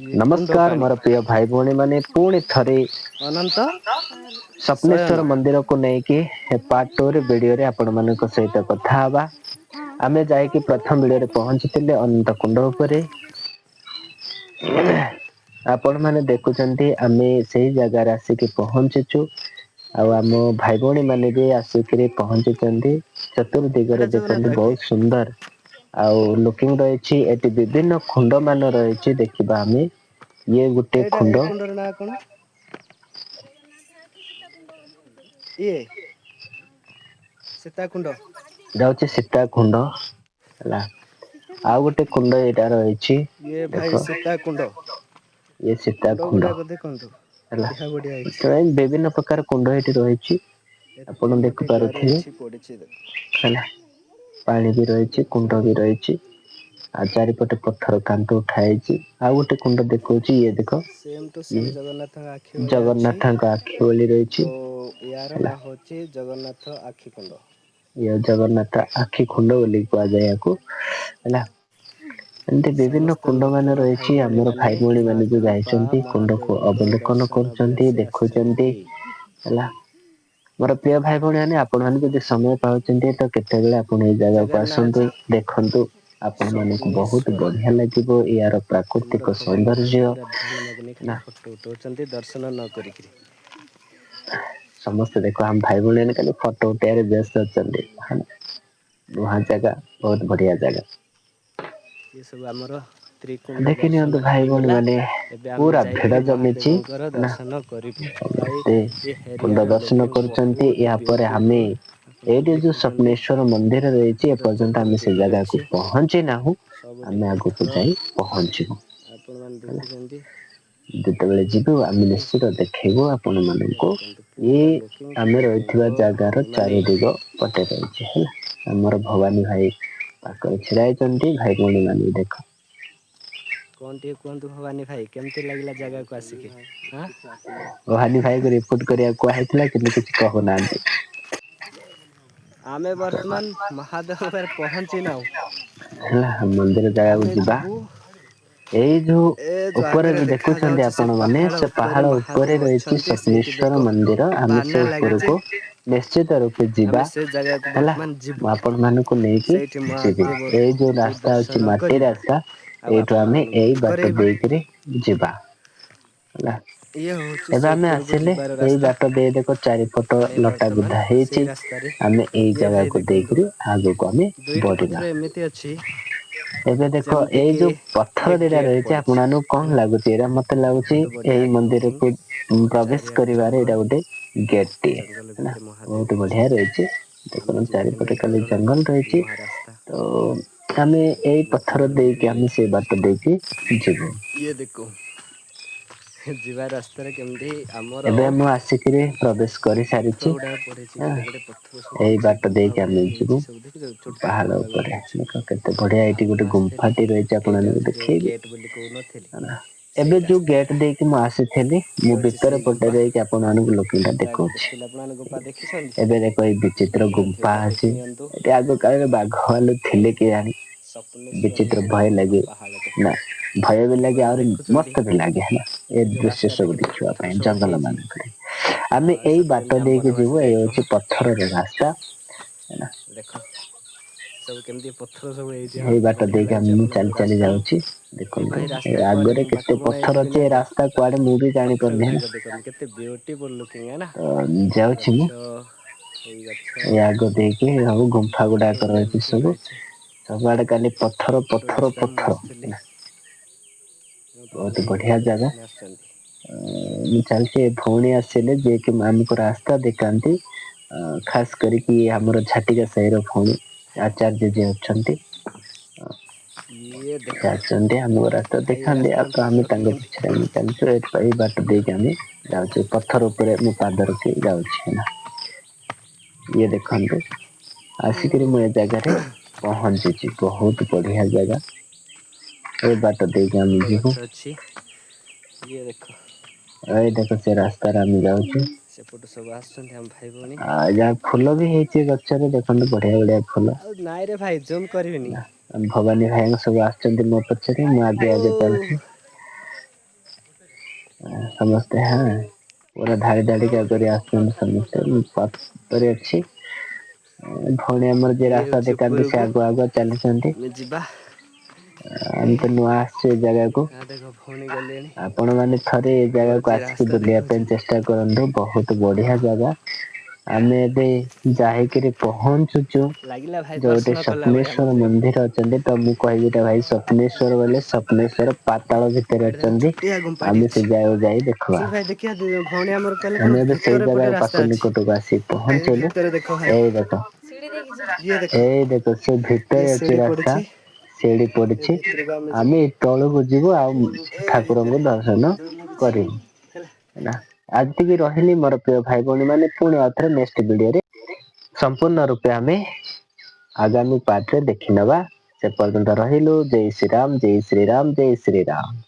ଇଏ କୁଣ୍ଡ ନମସ୍କାର ପାଣି ମୋର ପ୍ରିୟ ଭାଇ ଭଉଣୀ ମାନେ ପୁଣି ଥରେ ଅନନ୍ତ ଶୟନ ସ୍ୱପ୍ନେଶ୍ଵର ମନ୍ଦିରକୁ ନେଇକି ପାର୍ଟ 2 ରେ ଭିଡିଓରେ ଆପଣ ମାନଙ୍କ ସହିତ କଥା ହବା। ଆମେ ଯାଇକି ପ୍ରଥମ ବିଡିଓରେ ପହଞ୍ଚିଥିଲେ ଅନନ୍ତ କୁଣ୍ଡ ଉପରେ। ଆପଣ ମାନେ ଦେଖୁଛନ୍ତି ଆମେ ସେଇ ଜାଗାରେ ଆସିକି ପହଞ୍ଚିଛୁ। ଆଉ ଆମ ଭାଇ ଭଉଣୀ ମାନେ ବି ଆସିକିରି ପହଞ୍ଚିଛନ୍ତି। ଏଇଟା ଚତୁର୍ଦିଗରେ ଜଗନ୍ନାଥ ଦେଖନ୍ତୁ କି? ବହୁତ ସୁନ୍ଦର ଆଉ ଲୁକିଙ୍ଗ ରହିଛି ଏଠି ବିଭିନ୍ନ ଖୁଣ୍ଡ ମାନ ରହିଛି ଦେଖିବା ଆମେ ଇଏ ଗୋଟେ ଏଇଟା ଏଇ ଖୁଣ୍ଡ। କୁଣ୍ଡର ନାଁ କଣ? ଇଏ ସୀତାକୁଣ୍ଡ। ଯାଉଛି ସୀତା କୁଣ୍ଡ ହେଲା ଆଉ ଗୋଟେ କୁଣ୍ଡ ଏଇଟା ରହିଛି ଇଏ ଭାଇ ଦେଖ ସୀତା କୁଣ୍ଡ ଇଏ ସୀତା କୁଣ୍ଡ କୁଣ୍ଡ ଗୁଡାକ ଦେଖନ୍ତୁ ହେଲା ବଢିଆ ବଢିଆ ହେଇଛି। ବିଭିନ୍ନ ପ୍ରକାର କୁଣ୍ଡ ଏଇଠି ରହିଛି ଆପଣ ତିନୋଟି ଦ୍ୱାର ଦେଖିପାରୁଥିବେ। ଏଇଠି ପଡିଛି ଦେଖ ହେଲା ପାଣି ବି ରହିଛି କୁଣ୍ଡ ବି ରହିଛି। ଆଉ ଚାରିପଟେ ପଥର କାନ୍ଥ ଉଠା ହେଇଛି ଆଉ ଗୋଟେ କୁଣ୍ଡ ଦେଖଉଛି ଇଏ ଦେଖ ସେମ ଟୁ ସେମ ଜଗନ୍ନାଥଙ୍କ ଆଖି ଇଏ ଭଳିଆ ଅଛି ଜଗନ୍ନାଥଙ୍କ ଆଖି ଭଳି ରହିଛି। ତ ୟାର ହେଲା ନାଁ ହଉଛି ଜଗନ୍ନାଥ ଆଖି କୁଣ୍ଡ। ଇଏ ଜଗନ୍ନାଥ ଆଖି ଖୁଣ୍ଡ ବୋଲି କୁହାଯାଏ ୟାକୁ ହେଲା। ଏମିତି ବିଭିନ୍ନ ସମସ୍ତ କୁଣ୍ଡ ମାନ ଲୋକ ରହିଛି ଆମର ଭାଇ ଭଉଣୀ ମା ମାନେ ବି କାଳୁପା ଯାଇଛନ୍ତି କୁଣ୍ଡକୁ ମହାଦେବଙ୍କ ଅବଲୋକନ ଦର୍ଶନ କରୁଛନ୍ତି। ଅଭିଳାଷୀ ଦେଖୁଛନ୍ତି ଆସିଛନ୍ତି। ହେଲା ମୋର ପ୍ରିୟ ଭାଇ ଭଉଣୀ ମାନେ ଆପଣ ମାନେ ଯଦି ସମୟ ପାଉଛନ୍ତି ତ କେତେବେଳେ ଆପଣ ଏଇ ଜାଗାକୁ ଜାଗାର ନାଁ ଆସନ୍ତୁ ଅଛି ଦେଖନ୍ତୁ ଆପଣ ମାନଙ୍କୁ ବହୁତ ସପନେଶ୍ୱର। ବଢିଆ ଲାଗିବ ୟାର ପ୍ରାକୃତିକ ଆମର ଭଗବାନ ମାନେ ସୌନ୍ଦର୍ଯ୍ୟ ପୁରା ଧ୍ୟାନ ମଗ୍ନ ନା ଖାଲି ଫଟୋ ଉଠାଉଛନ୍ତି ଦର୍ଶନ ନ କରିକିରି। ସମସ୍ତେ ଦେଖ ଆମ ଭାଇ ଭଉଣୀ ମାନେ ଖାଲି ଫଟୋ ଉଠେଇବାରେ ବ୍ୟସ୍ତ ଅଛନ୍ତି। ନୂଆ ଜାଗା ବହୁତ ବଢିଆ ଜାଗା। ଇଏ ସବୁ ଆମର ତ୍ରିକୁଣ୍ଡ ଦେଖି ନିଅନ୍ତୁ ଦର୍ଶନ ଭାଇ ଭଉଣୀ ହେଇଗଲା ମାନେ ଏବେ ଆମେ ପୁରା ଭିଡ ଯାଇକିରି ଜମିଛି ମହାଦେବଙ୍କର ନା ଦର୍ଶନ କରିବୁ। ଭାଇ ସମସ୍ତେ ଏ କୁଣ୍ଡ ଏରିଆର ଦର୍ଶନ ଲୁକିଂ କରୁଛନ୍ତି ବହୁତ ଏହା ପରେ ଆମେ ବିୟୁଟିଫୁଲ ଆପଣ ଏଇଠି ଯୋଉ ଦେଖୁଛନ୍ତି। ସ୍ୱପ୍ନେଶ୍ଵର ମନ୍ଦିର ରହିଛି ପୁରା ଏପର୍ଯ୍ୟନ୍ତ ଆମେ ସେ ଚତୁର୍ଦିଗରେ ଜାଗାକୁ ଅଛି ପହଞ୍ଚି ନାହୁଁ ସବୁଠି ଆମେ ଆଗକୁ ପଥର ଯାଇ ପହଞ୍ଚିବୁ। ଆପଣମାନେ ହେଲା ଦେଖୁଛନ୍ତି। ଯେତେବେଳେ ଯିବୁ ଆମେ କି ନିଶ୍ଚିତ ଦେଖେଇବୁ ଆପଣ ଇଏ ମାନଙ୍କୁ ଦେଖନ୍ତୁ ଏଇ ପୁରା ଲୁକିଂ ଟୁ ଆମେ ଲୁକିଂ ରହିଥିବା ଓ ଜାଗାର ଭାଇ ମାନେ ଚାରି ଦିଗ ପଟେ ରହିଛି ହେଲା ଆମର ଭବାନୀ ଭାଇ ପାଖରେ ଛିଡା ହେଇଛନ୍ତି ଭାଇ ଭଉଣୀ ମାନେ ଦେଖ କଣ ଟିକେ କୁହନ୍ତୁ ଭବାନୀ ଭାଇ କେମିତି ଲାଗିଲା ଜାଗାକୁ ଆସିକି ଆଁ? ଭବାନୀ ଭାଇକୁ ରିପୋର୍ଟ କରିବାକୁ କୁହା ହେଇଥିଲା କିନ୍ତୁ କିଛି କହୁନାହାନ୍ତି। ଆମେ ବର୍ତ୍ତମାନ ମହାଦେବରେ ପହଞ୍ଚି ନାହୁଁ। ହେଲା ମନ୍ଦିର ଜାଗାକୁ ଆମେ ଯିବା। ଯିବୁ ଏଇ ଯୋଉ ଏ ଯୋଉ ଉପରେ ଆଗରେ ବି ଦେଖା ଦେଖୁଛନ୍ତି ଯାଉଛି ସେ ଆପଣ ମାନେ ସେ ଉପରେ ପାହାଡ ଉପରେ ମହାଦେବ ରହିଛି ଅଛନ୍ତି ସେଇଠି ଦେଖ ସ୍ୱପ୍ନେଶ୍ଵର ମନ୍ଦିର ଆମେ ବାନା ସେ ଲାଗିଛି ଉପରକୁ ନିଶ୍ଚିତ ରୂପେ ଯିବା ଆମେ ସେ ଜାଗାକୁ ହେଲା ବର୍ତ୍ତମାନ ଯିବୁ। ମୁଁ ଆପଣ ମାନଙ୍କୁ ନେଇକି ସେଇଠି ଯିବି ଏଇ ଯୋଉ ମହାଦେବଙ୍କୁ ରାସ୍ତା ଅଛି ଦର୍ଶନ ମାଟି କରିବୁ ରାସ୍ତା ଆଉ ଏଇଠୁ ଆମେ ଆପଣମାନଙ୍କୁ ଏଇ ବି ବାଟ କରେଇବୁ। ଦେଇକରି ଯିବା ହେଲା। ଇଏ ହଉଛି ଏବେ ସେ ଆମେ ଉପରକୁ ଆସିଲେ ଯିବାର ଏଇ ରାସ୍ତା ବାଟ ଦେଇ ଦେଖ ଚାରିପଟ ଆମେ ଲଟା ବର୍ତ୍ତମାନ ବୁଧା ସେଇ ହେଇଛି ରାସ୍ତାରେ ଆମେ ଏଇ ଇଏ ଭାଇ ଜାଗାକୁ ଦେଖନ୍ତୁ ଦେଇକରି ଆଗକୁ ଆମେ ଦୁଇଟି ବଢିବା। ପଥର ଏମିତି ଅଛି ଏବେ ଦେଖ ଯେମିତି ଏଇ କିି ଯୋଉ ଇଏ ପଥର ଦିଟା ଗେଟ୍ ରହିଛି ପଡିଛି ଆପଣମାନଙ୍କୁ କଣ ହେଲା ଲାଗୁଛି ଏଇଟା ମତେ ଲାଗୁଛି ବହୁତ ବଢିଆ ଏଇ ଲୁକିଂ ମନ୍ଦିରକୁ ପ୍ରବେଶ ଚାରିଆଡେ କରିବାରେ ଜଙ୍ଗଲ ଏଇଟା ଗୋଟେ ଗେଟ୍ ଟିଏ ଜଙ୍ଗଲ ହେଲା ଭିତରେ ମହାଦେବ ବହୁତ ବଢିଆ ଅଛନ୍ତି। ରହିଛି। ଆମେ ଦେଖନ୍ତୁ ଯିବୁ ଚାରିପଟେ କେମିତି ଖାଲି ଅଗଣା ଜଙ୍ଗଲ ରହିଛି ନୂଆ ରାସ୍ତା ତ ଆମେ ଏଇ ପଥର ଲୋକମାନେ ଦେଇକି ଯିବେ ଆମେ ସେଇ ବାଟ ଦେଇକି ଯିବୁ। ଇଏ ଦେଖ ଯିବା ରାସ୍ତାରେ କେମିତି ଆମର ଏବେ ମୁଁ ଆସିକିରି ପ୍ରବେଶ ପଥର କରିସାରିଛି ଗୁଡାକ ପଡିଛି ହଁ କେଡେ କେଡେ ପଥର ସବୁ ଏଇ ଅଛି ବାଟ ଗୁମ୍ଫା ଦେଇକି ଆମେ ଭଳିଆ ଯିବୁ ହେଇଛି ସବୁ ଦେଖିଛ ଛୋଟ ଛୋଟ ପାହାଡ ଗୁମ୍ଫା ଉପରେ ଗୁଡାକ ଅଛି ଦେଖ କେତେ ବଢିଆ ଏଇଠି ଆଉ ଗୋଟେ ମୁଁ ଆସିଥିଲି ଗୁମ୍ଫାଟି ରହିଛି ଏଇଟା ଆପଣମାନଙ୍କୁ ହଉଛି ଯୋଉ ଦେଖେଇବି। ଗେଟ୍ ବୋଲି କହୁନଥିଲି ଏବେ ସେଇ ଯୋଉ ରାସ୍ତାଟା ଗେଟ୍ ଦେଇକି ମୁଁ ଆସିଥିଲି ଇଏ ମୁଁ ହଉଛି ଭିତରେ ସେଇ ପଟେ ଗୁମ୍ଫା ଦେଇକି ଆପଣ ମାନଙ୍କୁ ଲୋକେଇ ଟା ପୁରା ଗୋଟେ ଦେଖଉଛି। ପିଲାମାନେ ଗୁମ୍ଫା ଦେଖିଛନ୍ତି ଏବେ ଦେଖ ଏଇ ବିଚିତ୍ର ଦେଖିନଥିବେ ଗୁମ୍ଫା ତ ଦେଖି ଅଛି ନିଅନ୍ତୁ ଏଠି ଆଗ କାଳରେ ବାଘ ଭାଲୁ ଥିଲେ କେଜାଣି ବିଚିତ୍ର ସପନେଶ୍ୱରୀଙ୍କ ଭୟ ଲାଗେ ପାହାଡ଼ରେ ନା ଭୟ ବି ଲାଗେ ଆପଣମାନେ ଆହୁରି ଦେଖୁଛନ୍ତି ମସ୍ତ ବି ଲାଗେ ହେଲା ଏ ଏଇ ଯୋଉ ଦୃଶ୍ୟ ରାସ୍ତାଟା ସବୁ କେମିତି ଦେଖିବା ପଥର ପାଇଁ ସବୁ ଜଙ୍ଗଲ ହେଇଛି ମାନଙ୍କରେ ଆମେ ନୂଆ ଏଇ ସବୁ ବାଟ ଯେମିତି ଆମ ଦେଇକି ବନବାସୀ ଯିବୁ ଏଇ ଟାଇପର ହଉଛି ପଥରର ରାସ୍ତା ହେଲା। ଦେଖ ସବୁ କେମିତି ପଥର ସବୁ ହେଇଛି ହଁ ଏଇ ବାଟ ବଢିଆ ଦେଇକି ଲାଗୁଛି ମୁଁ ଚାଲି ଆପଣଙ୍କୁ ଚାଲି ରାସ୍ତା ଯାଉଛି ଏ ଦେଖନ୍ତୁ ଭାଇ ଏ ରାସ୍ତା କୁଆଡେ ଆଗରେ ମୁଁ କେତେ ବାଟ ବଣା ପଥର ଅଛି ଏ ନା କଣ ରାସ୍ତା କୁଆଡେ ମୁଁ ବି ପଥର ଜାଣିପାରୁନି ହେଲା ଗୁଡାକ ଦେଖନ୍ତୁ କେତେ ବିୟୁଟିଫୁଲ ଲୁକିଂ ନା ତ ଯାଉଛି ମୁଁ ଗଛ ଏଇ ଗଛ ଏ ଆଗ ଦେଇକି ସବୁ ଗୁମ୍ଫା ଗୁଡାକ ଏଇଗୁଡା ରହିଛି ଲୁକିଂ ସବୁ ରହିଛି ସବୁଆଡେ ଖାଲି ପଥର ଏପଟୁ ପଥର ରାସ୍ତା ମୁଁ ପଥର ଆସିଥିଲି ହେଲା। ମୋ ବହୁତ ପାଖକୁ ବଢିଆ ଜାଗା ଲୋକମାନେ ଆସିଛନ୍ତି ମୁଁ ଚାଲିଛି ଭଉଣୀ ଆସିଲେ ଯିଏକି ଆମକୁ ରାସ୍ତା ଦେଖାନ୍ତି ଖାସ କରିକି ଆମର ଝାଟିକା ସାହିର ଭଉଣୀ ଆଚାର୍ଯ୍ୟ ଯିଏ ଅଛନ୍ତି। ଇଏ ଦେଖ ସେ ଆଛନ୍ତି ଆମକୁ ରାସ୍ତା ଭାଇ ଏ ଦେଖାନ୍ତି ରାସ୍ତାରେ ଆଉ ତ ଆମେ ପାଦ ତାଙ୍କ ରଖିଛନ୍ତି ପଛରେ ଆମେ ଚାଲିଛୁ ଏଇ ବାଟ ଦେଇକି ଆମେ ଯାଉଛୁ ପଥର ଉପରେ ମୁଁ ପାଦ ରଖି ଯାଉଛି ହେଲା। ଇଏ ଦେଖନ୍ତୁ ଆସିକିରି ମୁଁ ଏ ଜାଗାରେ ପହଞ୍ଚିଛି ବହୁତ ବଢିଆ ଜାଗା ଏ ବାଟ ଦେଇକି ଆମେ ଫୁଲ ଗଛ ଯିବୁ। ଅଛି ଇଏ ଦେଖ ଏଇ ଦେଖ ସେ ରାସ୍ତାରେ ଆମେ ଯାଉଛୁ। ସେପଟୁ ସବୁ ଆସୁଛନ୍ତି ଆମ ଭାଇ ଭଉଣୀ ଆଉ ଯାହା ଫୁଲ ବି ହେଇଛି ଗଛରେ ଦେଖନ୍ତୁ ବଢିଆ ବଢିଆ ଫୁଲ ଆଉ ନାଇଁରେ ଭାଇ ଜୁମ୍ କରିବିନି ଭବାନୀ ଭାଇଙ୍କ ସବୁ ଆସିଛନ୍ତି ମୋ ପଛରେ ମୁଁ ଆଗେ ଓ ଆଗେ ଚାଲିଛି ସମସ୍ତେ ହଁ ପୁରା ଧାଡି ଧାଡିକା କରି ଆସୁଛନ୍ତି ସମସ୍ତେ ମୁଁ ପଛରେ ଅଛି। ଭଉଣୀ ଆମର ଯିଏ ଇଏ ରାସ୍ତା ହେଉଛି ଦେଖାନ୍ତି ସେ ଉପରକୁ ଆଗୁଆ ଆଗୁଆ ଚାଲିଛନ୍ତି। ଆମେ ଯିବା। ଆମେ ତ ନୂଆ ଆସିଛୁ ଏ ଜାଗାକୁ। ଦେଖ ଭଉଣୀ ଗଲେଣି ଆପଣ ମାନେ ଥରେ ଏ ଆମର ଜାଗାକୁ ଯିଏ ଆସିକି ରାସ୍ତା ବୁଲିବା ପାଇଁ ଦେଖାଉଛନ୍ତି। ଚେଷ୍ଟା କରନ୍ତୁ ବହୁତ ବଢିଆ ଜାଗା। ଆମେ ଏବେ ଯାଇକିରି ପହଞ୍ଚୁଛୁ। ଲାଗିଲା ଭାଇ ଯୋଉଠି ଦର୍ଶନ କଲା ଭଳିଆ ସ୍ୱପ୍ନେଶ୍ଵର ମନ୍ଦିରକୁ। ମନ୍ଦିର ଅଛନ୍ତି ତ ମୁଁ କହିବି ଏଟା ଭାଇ ସ୍ୱପ୍ନେଶ୍ଵର ବୋଲେ ସ୍ୱପ୍ନେଶ୍ଵର ପାତାଳ ଭିତରେ ଏଠି ଦେଖ ଅଛନ୍ତି ଛୋଟିଆ ଗୁମ୍ପାଟି ଆମେ ଅଛି। ସେ ଜାଗାକୁ ଯାଇ ଦେଖିବା। ଆସିଲ ଭାଇ ଦେଖିବା ଭଉଣୀ ଆମର କହିଲେ କଣ ଆମେ ଏବେ ସେଇ ଭିତରେ ପଟେ ଜାଗା ରାସ୍ତା ପାଖ ଅଛି। ନିକଟକୁ ଆସିକି ଏଇ ପହଞ୍ଚିଲୁ। ଭିତରେ ଦେଖ ଭାଇ ଏଇ ଦେଖ ଇଏ ଦେଖ ଏଇ ଦେଖ ସେ ଇଏ ଭିତରେ ଅଛି ସିଡି ରାସ୍ତା। ପଡିଛି ସିଡି ଏ ପଡିଛି ଭିତରକୁ ଆମେ ଯିବୁ। ତଳକୁ ଯିବୁ ଆଉ ଏଇ ଭିତରେ ଠାକୁରଙ୍କୁ ଦର୍ଶନ ଯୋଉଠି କିଛି କରିବୁ। ହେଲା ହେଲା ଆଜିକି ରହିଲି ମୋର ପ୍ରିୟ ଭାଇ ଭଉଣୀ ମାନେ ପୁଣି ଆଉଥରେ ନେକ୍ସଟ ଭିଡିଓରେ ସମ୍ପୂର୍ଣ୍ଣ ରୂପେ ଆମେ ଆଗାମୀ ପାର୍ଟରେ ଦେଖି ନେବା। ସେ ପର୍ଯ୍ୟନ୍ତ ରହିଲୁ ଜୟ ଶ୍ରୀରାମ ଜୟ ଶ୍ରୀରାମ ଜୟ ଶ୍ରୀରାମ।